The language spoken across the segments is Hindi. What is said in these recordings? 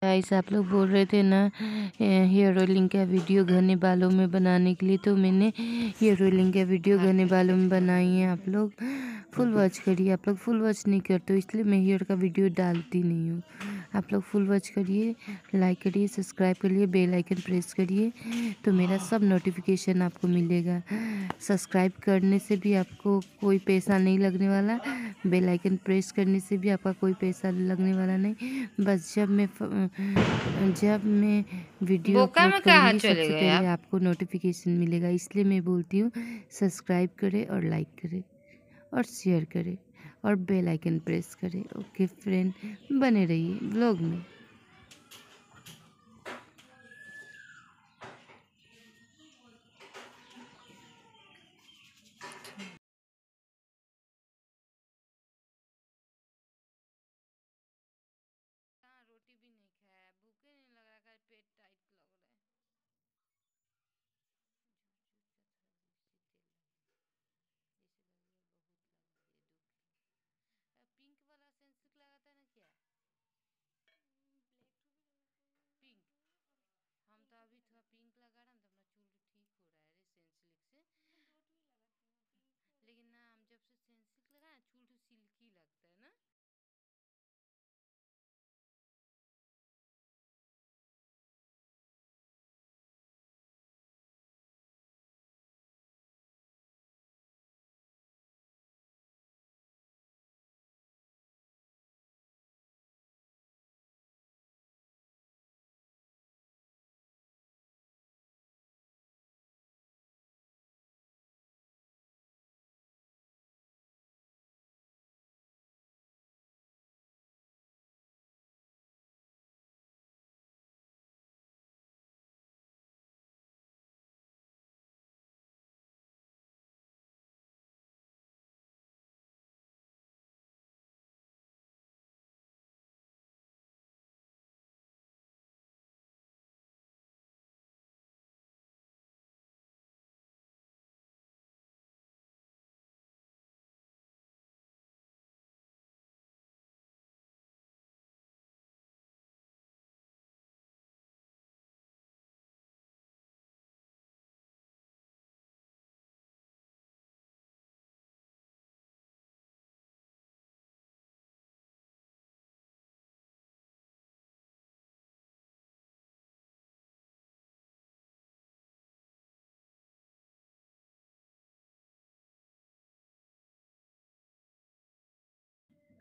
गाइस आप लोग बोल रहे थे ना हेयर ऑयलिंग का वीडियो घने बालों में बनाने के लिए, तो मैंने हेयर ऑयलिंग का वीडियो घने बालों में बनाई है। आप लोग फुल वॉच करिए। आप लोग फुल वॉच नहीं करते हो इसलिए मैं हेयर का वीडियो डालती नहीं हूँ। आप लोग फुल वॉच करिए, लाइक करिए, सब्सक्राइब करिए, बेल आइकन प्रेस करिए तो मेरा सब नोटिफिकेशन आपको मिलेगा। सब्सक्राइब करने से भी आपको कोई पैसा नहीं लगने वाला, बेल आइकन प्रेस करने से भी आपका कोई पैसा लगने वाला नहीं। बस जब मैं वीडियो बोका अपलोड में कहाँ करूँगी चले सबसे गए पहले आप? आपको नोटिफिकेशन मिलेगा। इसलिए मैं बोलती हूँ सब्सक्राइब करें और लाइक करें और शेयर करें और बेल आइकन प्रेस करें। ओके फ्रेंड, बने रहिए व्लॉग में। रोटी भी नहीं खाया, भूखे नहीं लग रहा है, पेट टाइट लग रहा है। पिंक वाला सेंसिक लगाता है ना क्या? पिंक। हम तो अभी थोड़ा पिंक लगा रहा ना तो अपना चूल ठीक हो रहा है रे सेंसिलिक से। लेकिन ना हम जब से सेंसिक लगाए चूल तो सिल्की लगता है ना।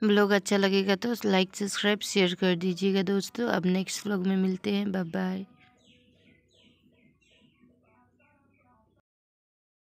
ब्लॉग अच्छा लगेगा तो लाइक सब्सक्राइब शेयर कर दीजिएगा दोस्तों। अब नेक्स्ट व्लॉग में मिलते हैं। Bye bye.